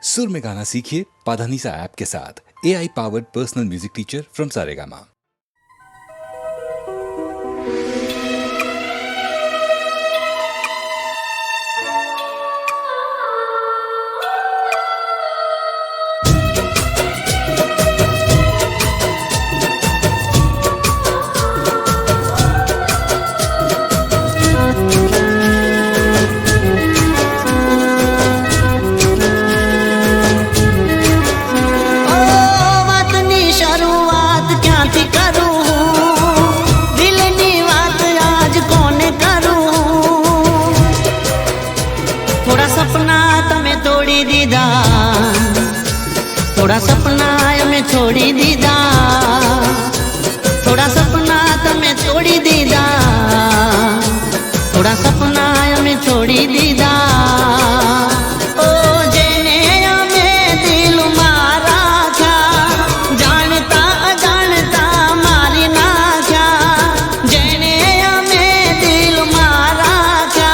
सुर में गाना सीखिए पाधानीसा ऐप के साथ। AI powered personal music teacher from Saregama. थोड़ा सपना में छोड़ी दीदा, थोड़ा सपना तमें तोड़ी दीदा, थोड़ा सपना में छोड़ी दीदा। ओ जेने में दिल मारा क्या, जानता अजानता मारी ना क्या, जेने में दिल मारा क्या,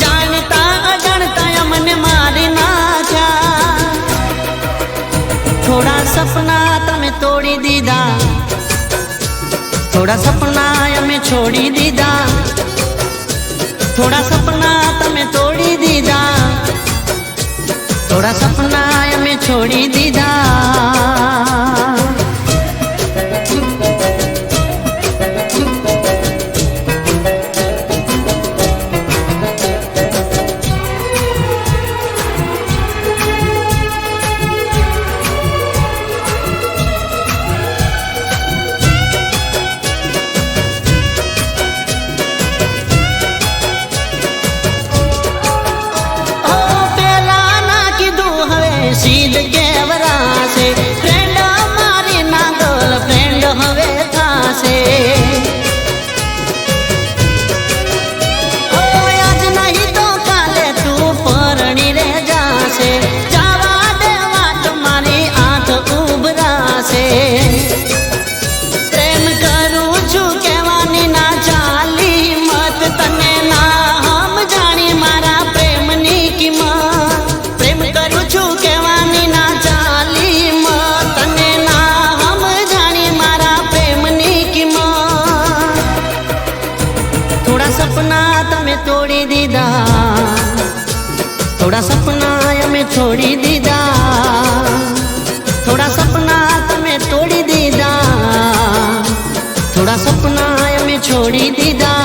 जानता अजानता मन मारी ना क्या। थोड़ा सपना तमें तोड़ी दीदा, थोड़ा सपना में छोड़ी दीदा, थोड़ा सपना तमें तोड़ी दीदा, थोड़ा सपना में छोड़ी दीदा। सीध केवरा से फ्रेंड हमारी ना गर्लफ्रेंड हवे था से। ओ आज नहीं तो काले तू परणी रे जा से, जावा देवा तुम्हारी आंख उभरा से। प्रेम करूं छू केवानी ना चाली मत तने ना हम जानी मारा प्रेम नी कीमत। प्रेम करूं छू केवानी ना चाली मत तने ना हम जानी मारा प्रेम नी कीमत। थोड़ा सपना तमें तोड़ी दीदा, थोड़ा सपना में छोड़ी दीदा, थोड़ा सपना तमें तोड़ी दीदा, थोड़ा सपना में छोड़ी दीदा।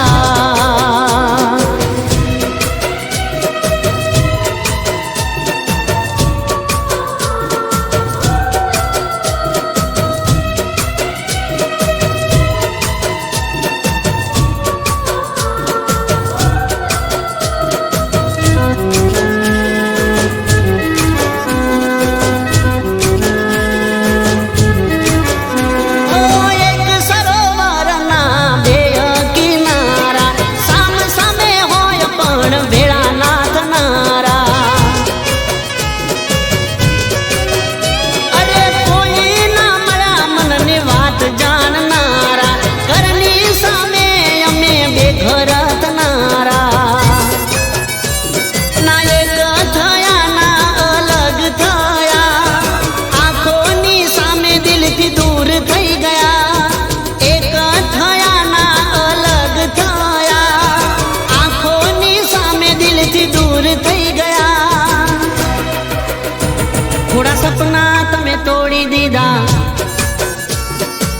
थोड़ा सपना तमें तोड़ी दीदा,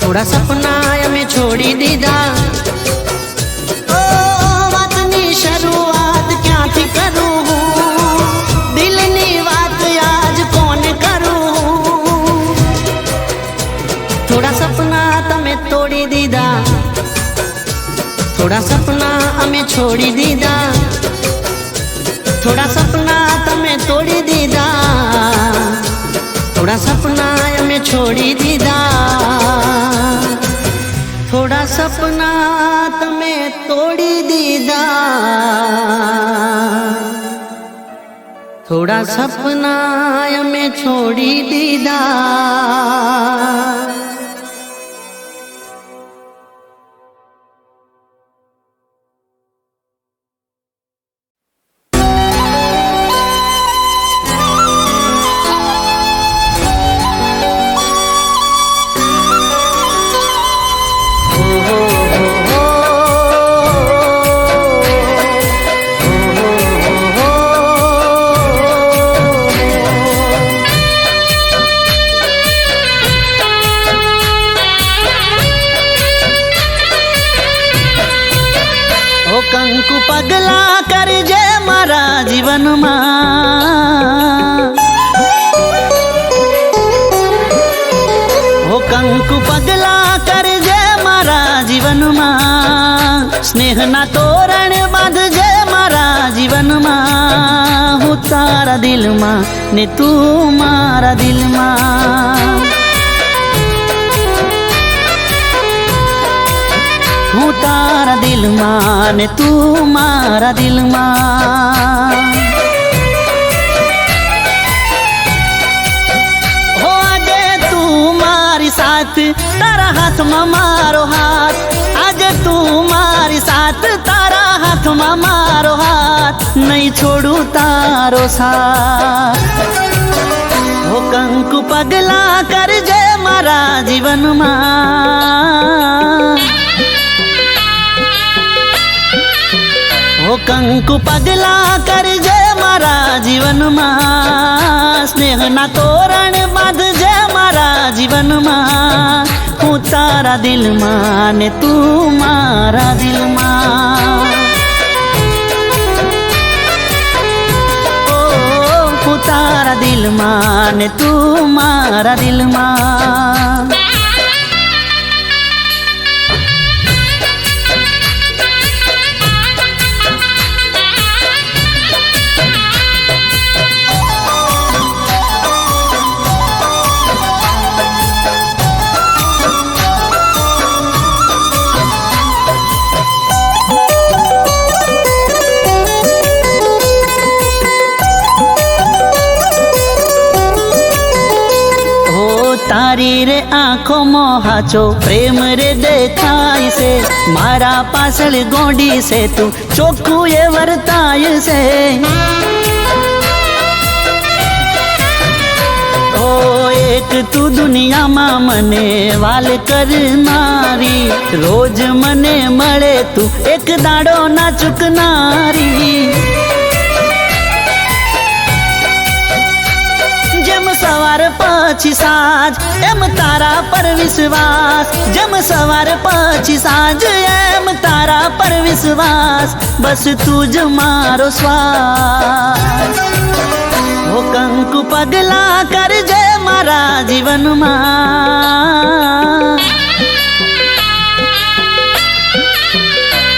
थोड़ा सपना में छोड़ी दीदा। ओ वातनी शुरुआत क्या थी करूं, दिल नी बात आज कौन करूं। थोड़ा सपना तमें तोड़ी दीदा, थोड़ा सपना में छोड़ी दीदा, थोड़ा सपना तमें तोड़ी दीदा, थोड़ा सपना में छोड़ी दीदा। थोड़ा सपना तमें तोड़ी दीदा, थोड़ा सपना में छोड़ी दीदा। મારા જીવનમાં હો કંકુ પગલા કરજે મારા જીવનમાં સ્નેહના તોરણ બાંધજે મારા જીવનમાં હું તારા દિલમાં ને તું મારા દિલમાં હું તારા દિલમાં ને તું મારા દિલમાં હો આજે તું મારી સાથ તારા હાથમાં મારો હાથ આજે તું મારી સાથ તારા હાથમાં મારો હાથ નહીં છોડું તારો સાથ હો કંકુ પગલા કરજે મારા જીવનમાં હો કંકુ પગલા કરજે મારા જીવનમાં સ્નેહના તોરણ બાંધજે મારા જીવનમાં હું તારા દિલમાં ને તું મારા દિલમાં ઓ હું તારા દિલમાં ને તું મારા દિલમાં તારી રે આંખોમાં હાચો પ્રેમ રે દેખાય છે મારા પાછળ ગોંડી છે તું ચોખ્ખું એ વર્તાય છે ઓ એક તું દુનિયામાં મને વાલ કરનારી રોજ મને મળે તું એક દાડો ના ચૂકનારી સવાર પછી સાંજ એમ તારા પર વિશ્વાસ જેમ સવાર પછી સાંજ એમ તારા પર વિશ્વાસ બસ તું જ મારો શ્વાસ હો કંકુ પગલા કરજે મારા જીવનમાં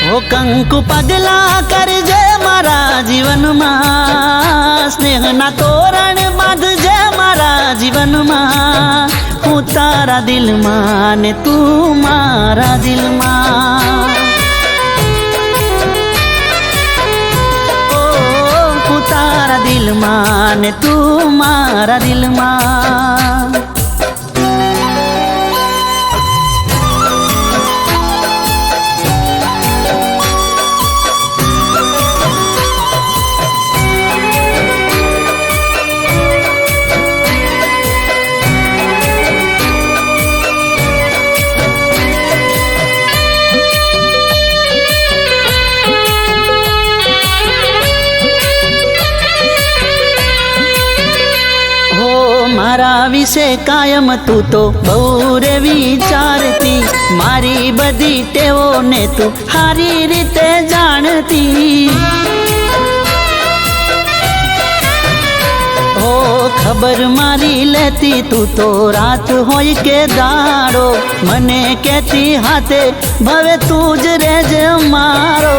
હો કંકુ પગલા કરજે મારા જીવનમાં સ્નેહના તોરણ બાંધજે મારા જીવનમાં હું તારા દિલમાં ને તું મારા દિલમાં ઓ હું તારા દિલમાં ને તું મારા દિલમાં મારા વિશે કાયમ તું તો બહુ રે વિચારતી મારી બધી ટેવોને તું સારી રીતે જાણતી ઓ ખબર મારી લેતી તું તો રાત હોય કે દાડો મને કહેતી હાથે ભવે તું જ રેજ મારો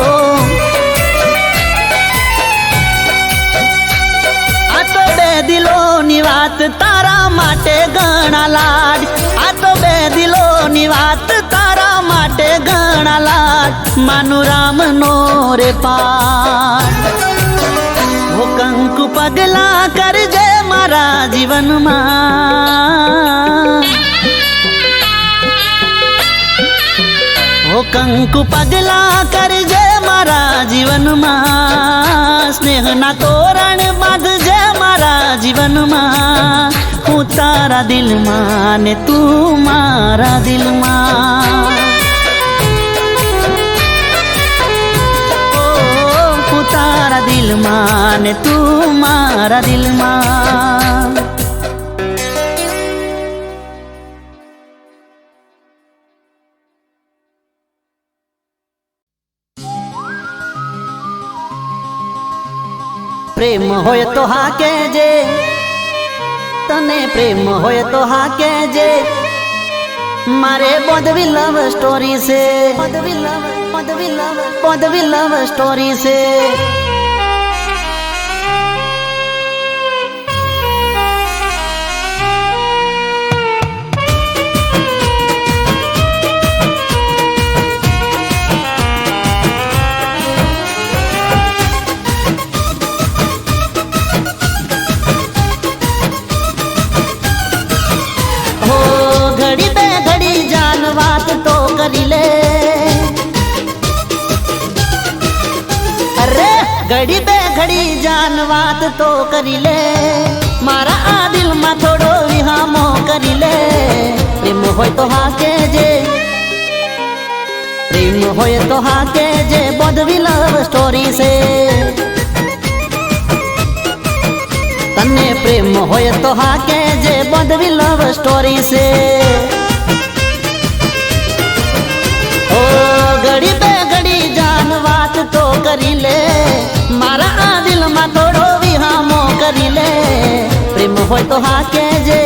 દિલોની વાત તારા માટે ઘણા લાડ આ તો બે દિલોની વાત તારા માટે ઘણા લાડ માનું રામ નો રે પાડ હો કંકુ પગલા કરજે મારા જીવનમાં હો કંકુ પગલા કરજે મારા જીવનમાં સ્નેહના તોરણ બાંધજે મારા જીવનમાં હું તારા દિલમાં ને તું મારા દિલમાં ઓ હું તારા દિલમાં ને તું મારા દિલમાં પ્રેમ હોય તો હા કેજે, તને પ્રેમ હોય તો હા કેજે, મારે બોધવી લવ સ્ટોરી છે, બોધવી લવ સ્ટોરી છે. ઘડી બે ઘડી જાન વાત તો કરી લે, મારા આ દિલમાં થોડો વિહામો કરી લે. પ્રેમ હોય તો હા કેજે, પ્રેમ હોય તો હા કેજે, બોધવી લવ સ્ટોરી છે. તને પ્રેમ હોય તો હા કેજે, બોધવી લવ સ્ટોરી છે. ઓ ઘડી બે ઘડી જાન વાત તો કરી લે, મારા આ દિલમાં થોડો વિહામો કરી લે. પ્રેમ હોય તો હા કેજે,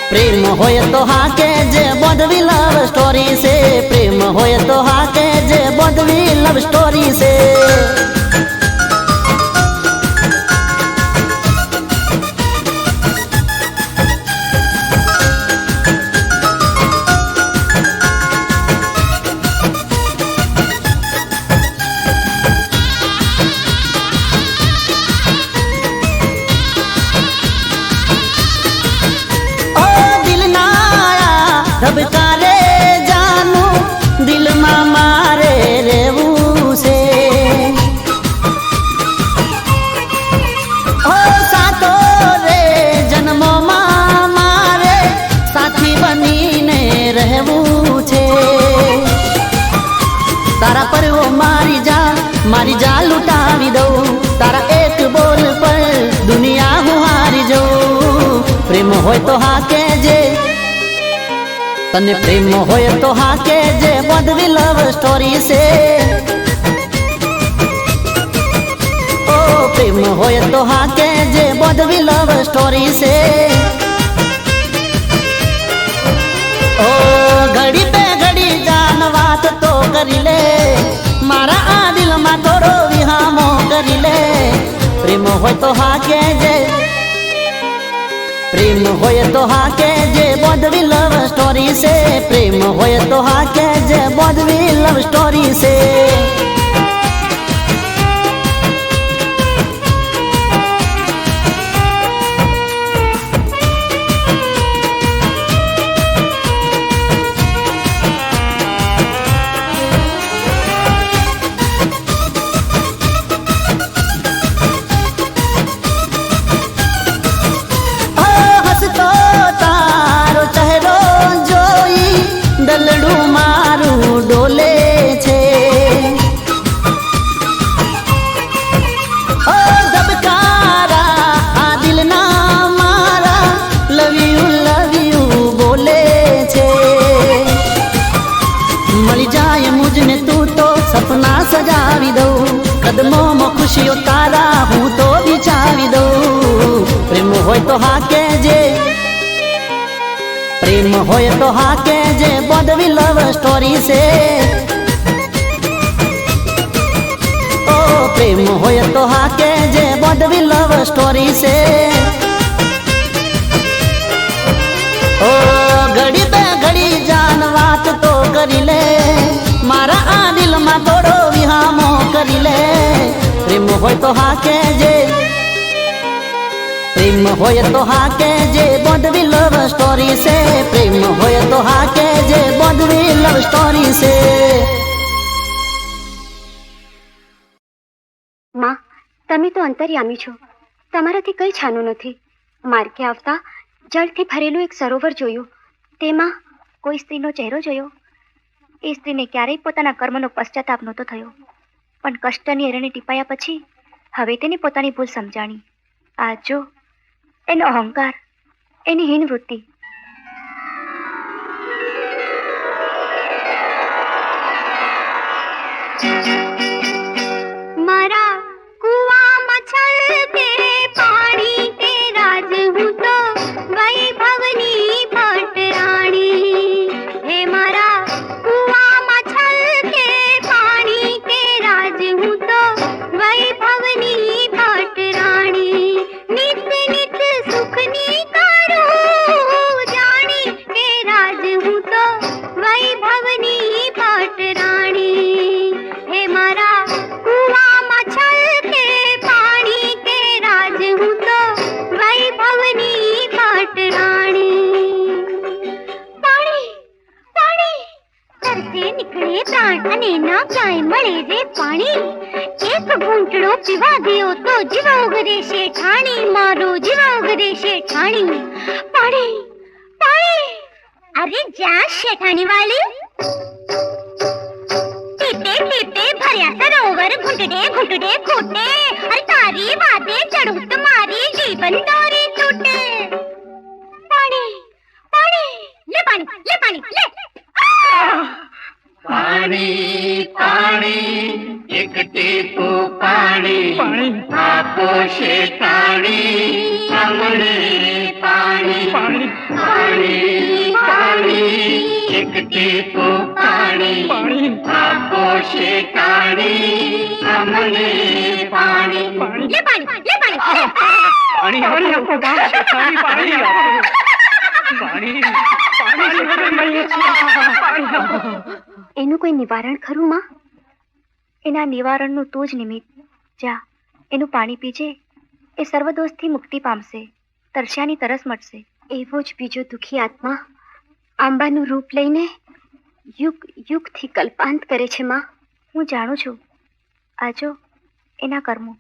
પ્રેમ હોય તો હા કેજે, બોધવી લવ સ્ટોરી છે. પ્રેમ હોય તો હા કેજે, બોધવી લવ સ્ટોરી છે. ધબકારે જાનું દિલમાં મારે રહેવું છે. ઓ સાતો રે જન્મોમાં મારે સાથી બનીને રહેવું છે. તારા પર ઓ મારી જા લૂંટાવી દઉં, તારા એક બોલ પર દુનિયા હું હારી જઉં. પ્રેમ હોય તો હા કેજે, તને પ્રેમ હોય તો હા કેજે, બોધવી લવ સ્ટોરી છે. ઓ પ્રેમ હોય તો હા કેજે, બોધવી લવ સ્ટોરી છે. ઓ ઘડી બે ઘડી જાન વાત તો કરી લે, મારા આ દિલમાં થોડો વિહામો કરી લે. પ્રેમ હોય તો હા કેજે, પ્રેમ હોય તો હા કેજે, બોધવી લવ સ્ટોરી છે. પ્રેમ હોય તો હા કેજે, બોધવી લવ સ્ટોરી છે. દલડું મારું ડોલે છે. ઓ ધબકારા આ દિલના મારા લવ યુ બોલે છે. મળી જાય મુજને તું તો સપના સજાવી દઉં, કદમોમાં ખુશીઓ તારા હું તો વિચારી દઉં. પ્રેમ હોય તો હા કેજે, પ્રેમ હોય તો હા કેજે, બોધવી લવ સ્ટોરી છે. ઓ પ્રેમ હોય તો હા કેજે, બોધવી લવ સ્ટોરી છે. ઓ ઘડી બે ઘડી જાન વાત તો કરી લે, મારા આ દિલમાં થોડો વિહામો કરી લે. પ્રેમ હોય તો હા કેજે, પ્રેમ હોય તો હા કેજે, બોધવી લવ સ્ટોરી છે. પ્રેમ હોય તો હા કેજે, બોધવી લવ સ્ટોરી છે. માં, તમે તો અંતર્યામી છો, તમારાથી કઈ છાનું નથી. માર્ગે આવતા જળથી ભરેલું એક સરોવર જોયું, તેમાં કોઈ સ્ત્રીનો ચહેરો જોયો. એ સ્ત્રીને ક્યારેય પોતાના કર્મનો પશ્ચાતાપ નહોતો થયો, પણ કષ્ટની અરણે ટીપાયા પછી હવે તેને પોતાની ભૂલ સમજાણી. આ જો એનો અહંકાર, એની હીન વૃત્તિ. મારા કુવા રે પાણી, એક ઘૂંટડો પીવા ગયો તો જીવ ઉગરે છે ઠાણી, મારો જીવ ઉગરે છે ઠાણી. પાણી પાણી, અરે જા શેઠાણી વાળી. ટીપે ટીપે ભર્યા સરોવર, ઘૂંટડે ઘૂંટડે ખૂટે. અરે તારી વાતે ચડું તો મારી જીવન દોરી તૂટે. પાણી પાણી, લે પાણી, લે પાણી, લે. પાણી પાણી, એક ટીપું પાણી આપો શેઠાણી અમને. પાણી પાણી પાણી, એક ટીપું પાણી આપો શેઠાણી અમને. પાણી લે પાણી, લે પાણી. પાણી આપો શેઠાણી, પાણી આપો. પાણી એનું કોઈ નિવારણ ખરું માં? એના નિવારણનું તું જ નિમિત્ત. જા, એનું પાણી પીજે, એ સર્વદોષથી મુક્તિ પામશે, તરસ્યાની તરસ મટશે. એવો જ બીજો દુખી આત્મા આંબાનું રૂપ લઈને યુગ યુગથી કલ્પાંત કરે છે માં. હું જાણું છું. આજો એના કર્મો.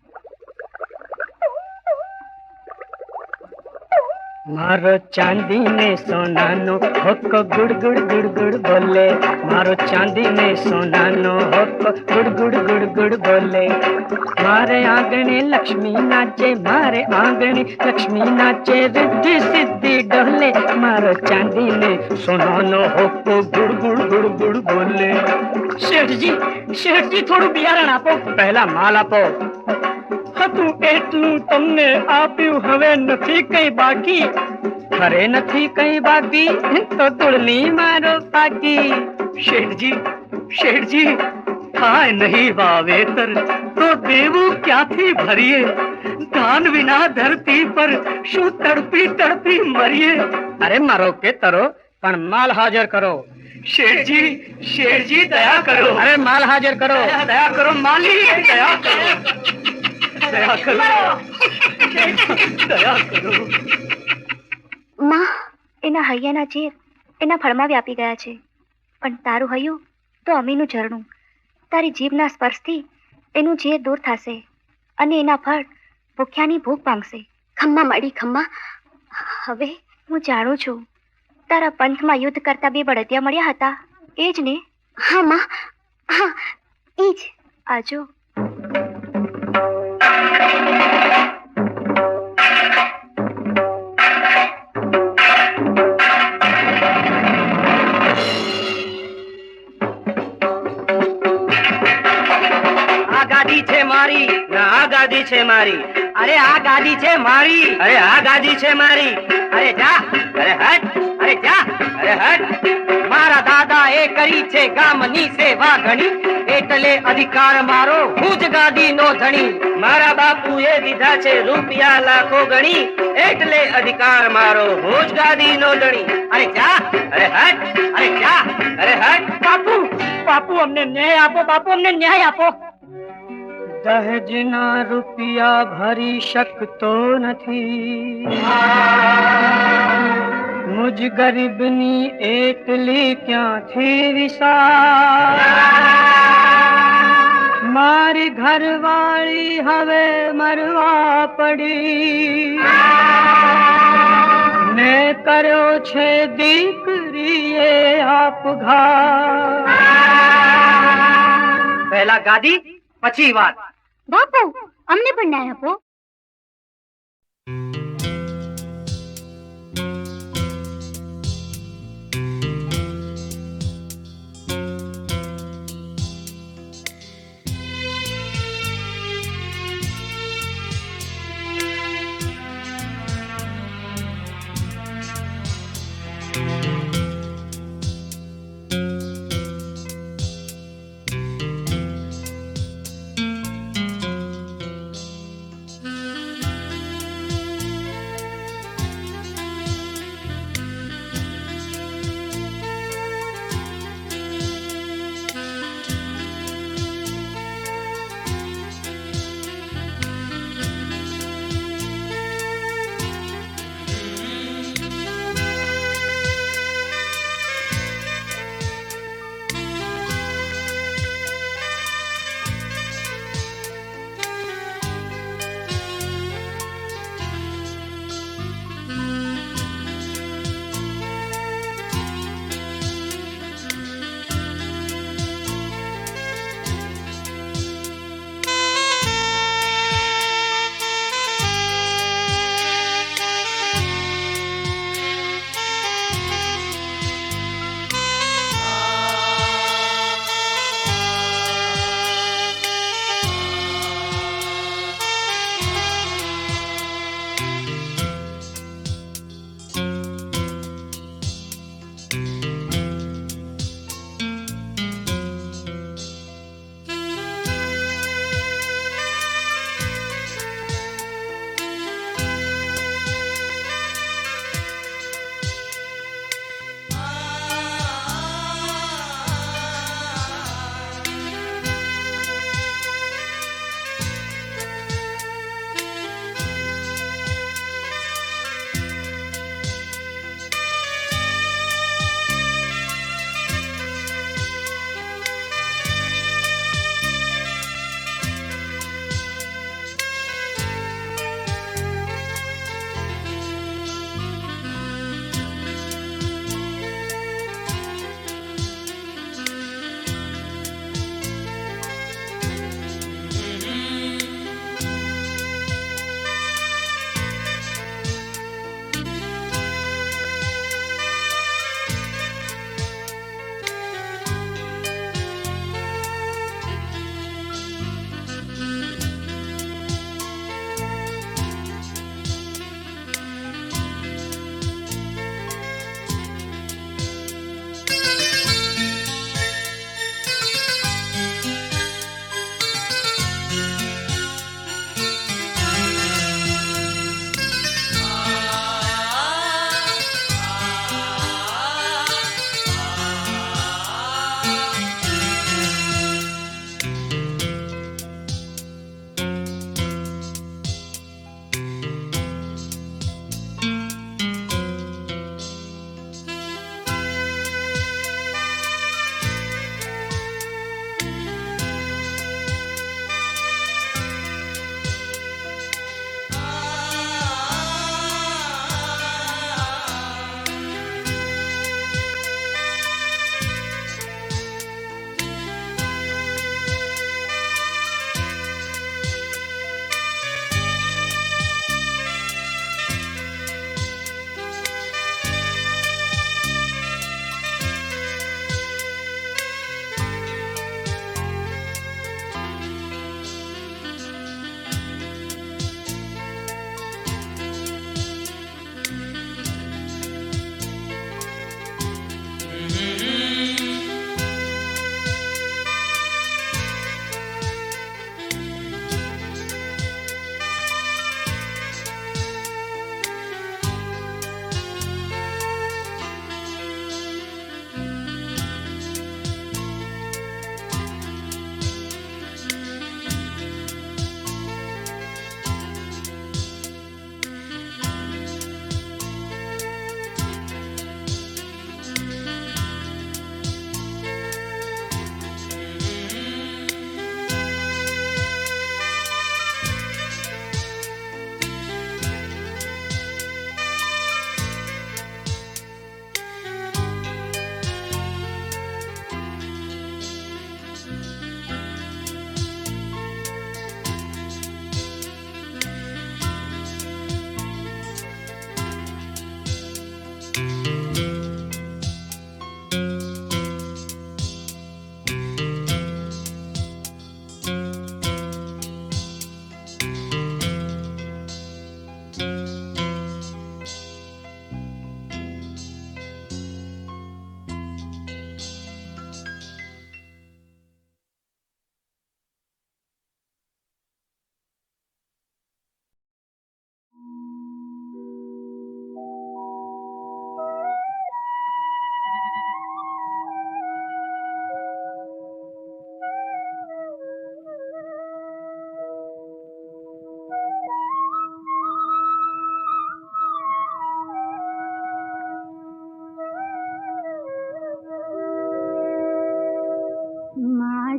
મારો ચાંદી ને સોનાનો હોકો ગુડ ગુડ ગુડ ગુડ બોલે. મારો ચાંદી ને સોનાનો હોકો ગુડ ગુડ ગુડ ગુડ બોલે. મારે આંગણે લક્ષ્મી નાચે, મારે આંગણે લક્ષ્મી નાચે, રિદ્ધિ સિદ્ધિ ડોલે. મારો ચાંદી ને સોનાનો હોકો ગુડ ગુડ ગુડ ગુડ બોલે. શેઠજી, શેઠજી થોડું બિયારણ આપો. પહેલા માલ આપો. હતું એટલું તમને આપ્યું, હવે નથી કઈ બાકી. ખરે નથી કઈ બાકી તો તુળની મારો પાકી. શેઠજી, શેઠજી થાય નહીં વાવેતર તો દેવું ક્યાંથી ભરીએ? ધાન વિના ધરતી પર શું તડપી તડપી મરીએ? અરે મારો કે તરો, પણ માલ હાજર કરો. શેઠજી, શેઠજી દયા કરો. અરે માલ હાજર કરો. દયા કરો માલી, દયા કરો. દયા કરો, દયા કરો. માં, એના હૈયાના ઝેર એના ફળમાં વ્યાપી ગયા છે, પણ તારું હૈયું તો અમીનું ઝરણું. તારી જીભના સ્પર્શથી એનું ઝેર દૂર થશે અને એના ફળ ભૂખ્યાની ભૂખ ભાંગશે. ખમ્મા મળી ખમ્મા. હવે હું જાણું છું, તારા પંથમાં યુદ્ધ કરતા બે બળદિયા મળ્યા હતા, એ જ ને? હા માં, હા એ જ. આજો. ગાદી છે મારી, આ ગાદી છે મારી. અરે આ ગાદી છે મારી, અરે આ ગાદી છે મારી. અરે જા, અરે હટ, અરે જા, અરે હટ. મારા દાદા એ કરી છે ગામની સેવા ઘણી, એટલે અધિકાર મારો, હું જ ગાદીનો ધણી. મારા બાપુએ દીધા છે રૂપિયા લાખો ગણી, એટલે અધિકાર મારો, હું જ ગાદીનો ધણી. અરે જા, અરે હટ, અરે જા, અરે હટ. બાપુ, બાપુ અમને ન્યાય આપો, બાપુ અમને ન્યાય આપો. દહેજના રૂપિયા ભરી શકતો નથી, મુજ ગરીબની એટલી ક્યાંથી વિસા. મારી ઘરવાળી હવે મરવા પડી, ને કર્યો છે દીકરીએ આપઘાત. પહેલા ગાદી પછી વાત. બાપુ, અમને પણ ન્યાય આપો.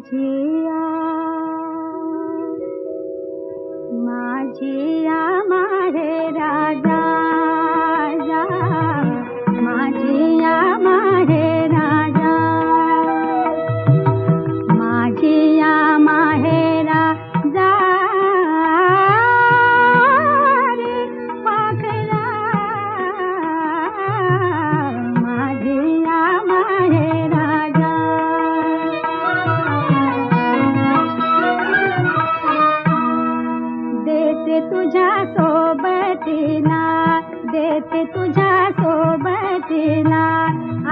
माझिया माझिया माहे राजा माझिया माहे राजा माझिया माहे राजा रे पाखरा माझिया माहे राजा देते तुझ्या सोबतीला देते तुझ्या सोबतीला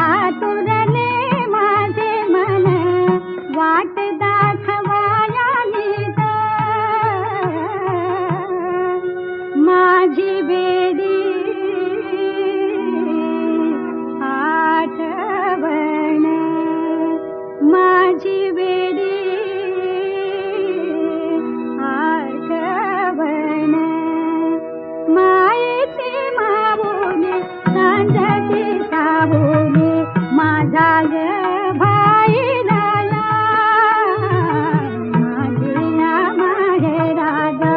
आतुरले माझे मन वाट दाखवाया नीत माझी बेडी आठवण माझी बेडी आठवण मायेची माऊली सांजची सावली माझा ग भाई लाला माझिया माहे राजा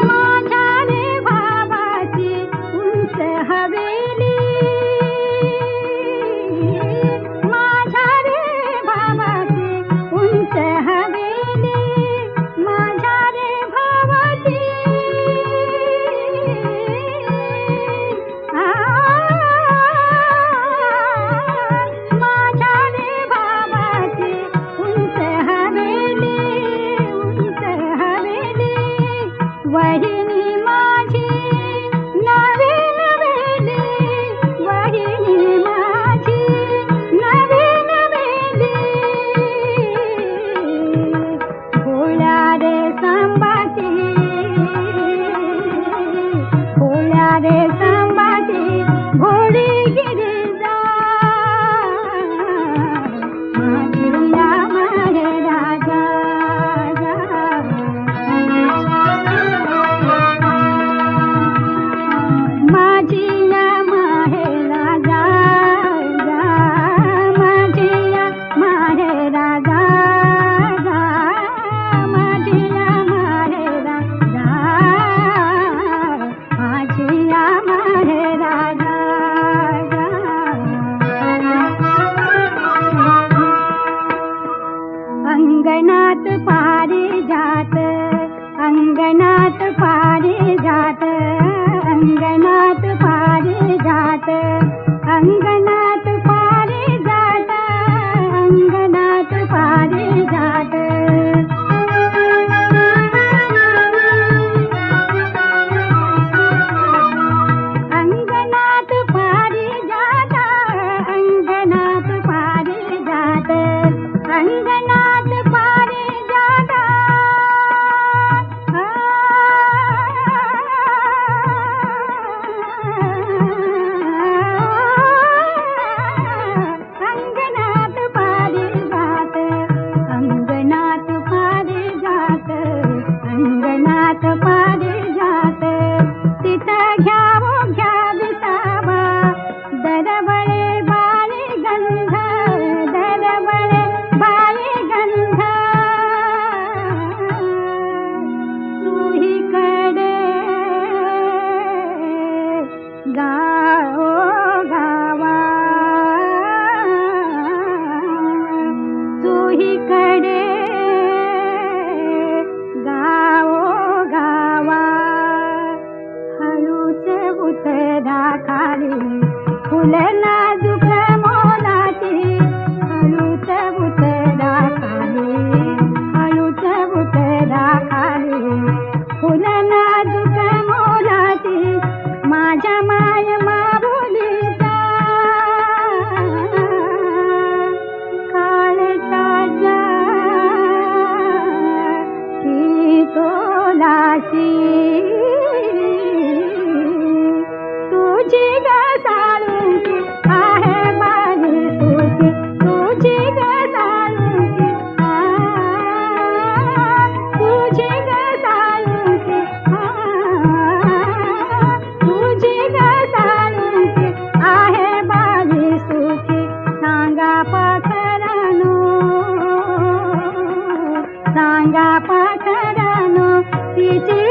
माझ्या रे भावाची उंच हवेली माझ्या रे भावाची उंच हवेली माझ्या रे भावाची माझ्या रे भावाची उंच हवेली वहिनी माझी नवी नवेली वहिनी माझी नवी नवेली भोळ्या रे संबाती भोळ्या रे संबाती घोडी गिरिजा माझिया माहे राजा माझिया माहे राजा माझिया माहे राजा माझिया माहे राजा माझिया माहे राजा अंगणात पारिजात अंगणात पारिजात अंगणात पारिजात अंगणात पारिजात अंगणात पारिजात अंगणात पारिजात अंगणात पारिजात अंगणात पारिजात सांगा पाखरानो तिची